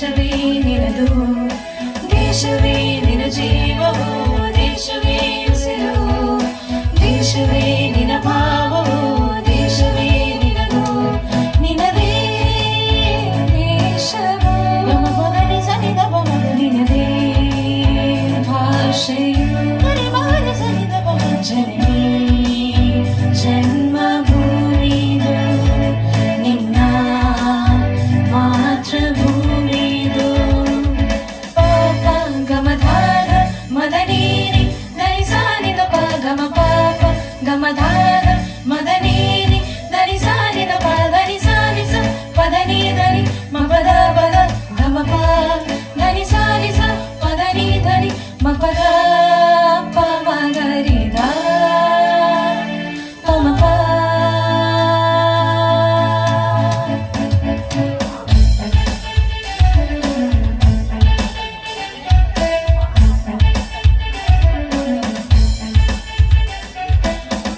ದೇಶವೇ ನಿನದು, ದೇಶವೇ ನಿನ ಜೀವವು, ದೇಶವೇ ಉಸಿರು, ದೇಶವೇ ನಿನ ಭಾವವು, ದೇಶವೇ ನಿನದು, ನಿನದೇ ದೇಶವು, ಗಮಪಗನಿ ಸನಿದ ಬಮಗ ನಿನದೇ ಭಾಷೆಯು, ಪರಿಮಾಣ ಸನಿದ ಬಮ ಜನನಿ ಜನ್ಮಭೂಮಿದು, ನಿನ್ನ ಮಾತೃಭೂಮಿದು. ಪಾಪ ಗಮಧಾರ ಮದನೀರಿ ಧರಿಸಾನಿದ ಪ ಗಮ ಪಾಪ ಗಮಧಾರ ಮದನೀರಿ ಧರಿಸಾನಿದ ಪ ಧರಿಸಾನಿಸ ಪದನಿ ಧರಿ ಮಪದ ಪದ ಗಮ ಪ ಧರಿಸಾನಿಸ ಪದನಿ ಧರಿ ಮಪದ ಪ ಮಗರಿದ ಪಮ ಪ.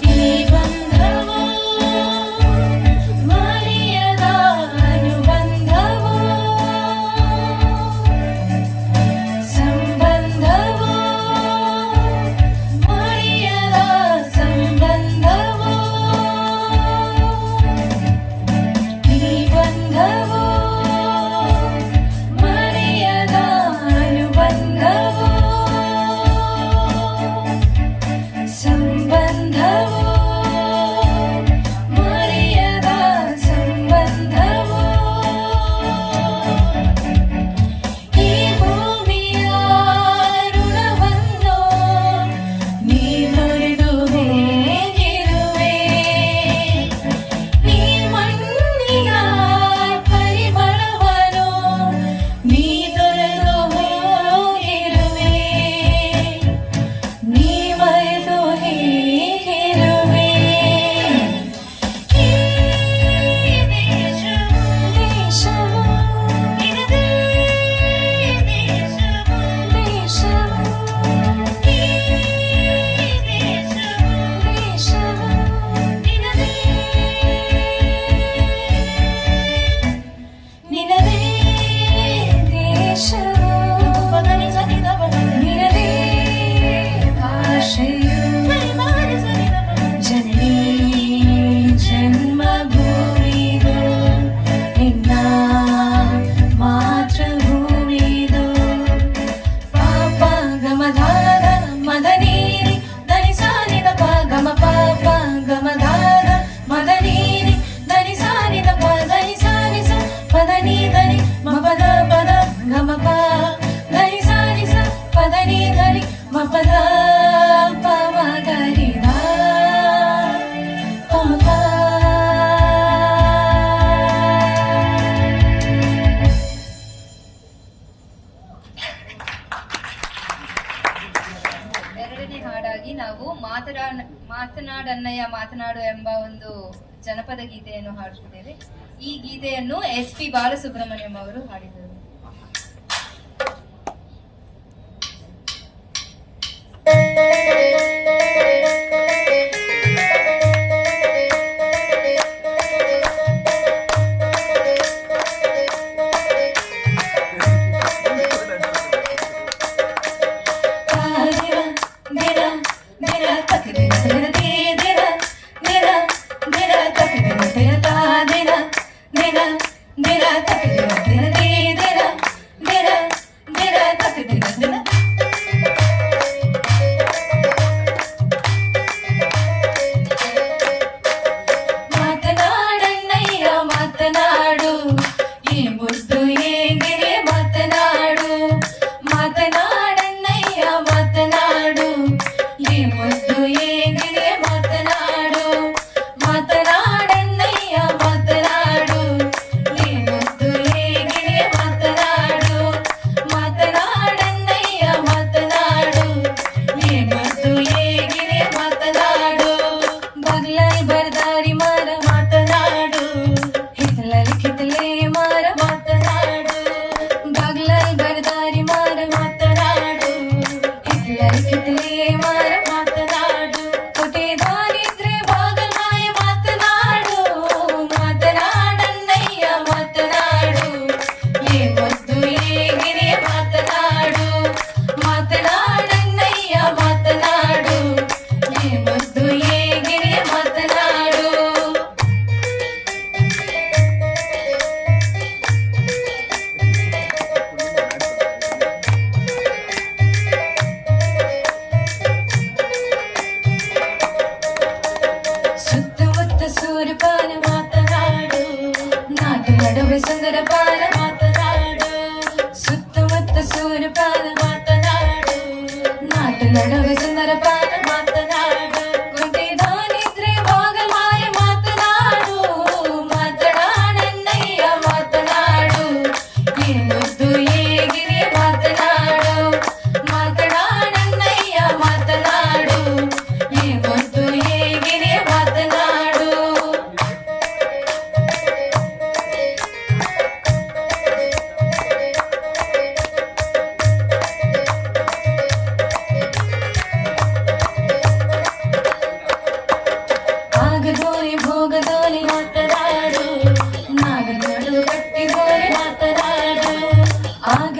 ಈ ಬಂಧವು ಮರೆಯದ ಅನುಬಂಧವು, ಸಂಬಂಧವು ಮರೆಯದ ಸಂಬಂಧವು, ಈ ಬಂಧವು ಮರೆಯದ ಅನುಬಂಧವು, ಸಂಬಂಧವು ಮರೆಯದ ಸಂಬಂಧವು. ಈ ಭೂಮಿಯ ಋಣವನ್ನು ನೀ ಮರೆತು ಹೇಗಿರುವೆ, ಈ ಮಣ್ಣಿನ ಪರಿಮಳವನ್ನು ನೀ ತೊರೆದು ಹೋಗಿರುವೆ, ನೀ ಮರೆತು ಹೇಗಿರುವೆ. ಈ ದೇಶವು ದೇಶವು ನಿನದೇ ದೇಶವು ದೇಶವು, ಈ ದೇಶವು ದೇಶವು ನಿನದೇ ನಿನದೇ ದೇಶವು, ಪದನಿ ಸನಿದ ಪದ ನಿನದೇ ಭಾಷೆಯು, ಪರಿಮಾಣ ಸನಿದ ಪದ ಜನನಿ ಜನ್ಮಭೂಮಿದು, ನಿನ್ನ ಮಾತೃಭೂಮಿದು. ಪಾಪ ಗಮಧಾರ ಮದನೀರಿ ಧರಿಸಾನಿದ ಪ ಗಮ ಪಾಪ ಗಮಧಾರ ಮದನೀರಿ ಧರಿಸಾನಿದ ಪ ಧರಿಸಾನಿಸ ಪದನಿ ಧರಿ ಮಪದ ಪದ ಗಮ ಪ ಧರಿಸಾನಿಸ ಪದನಿ ಧರಿ ಮಪದ ಪ ಮಗರಿದ ಪಮ ಪ. ಎರಡನೇ ಹಾಡಾಗಿ ನಾವು ಮಾತನಾಡನ್ನಯ್ಯ ಮಾತನಾಡು ಎಂಬ ಒಂದು ಜನಪದ ಗೀತೆಯನ್ನು ಹಾಡುತ್ತಿದ್ದೇವೆ. ಈ ಗೀತೆಯನ್ನು SP ಬಾಲಸುಬ್ರಹ್ಮಣ್ಯಂ ಅವರು ಹಾಡಿದರು.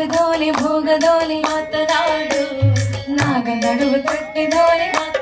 ಭೋಗದೋಲೆ ಭೋಗದೋಲೆ ಮಾತನಾಡು ನಾಗ ನಡುವ ಕಟ್ಟಿದೋಲೆ ಮಾತನಾಡು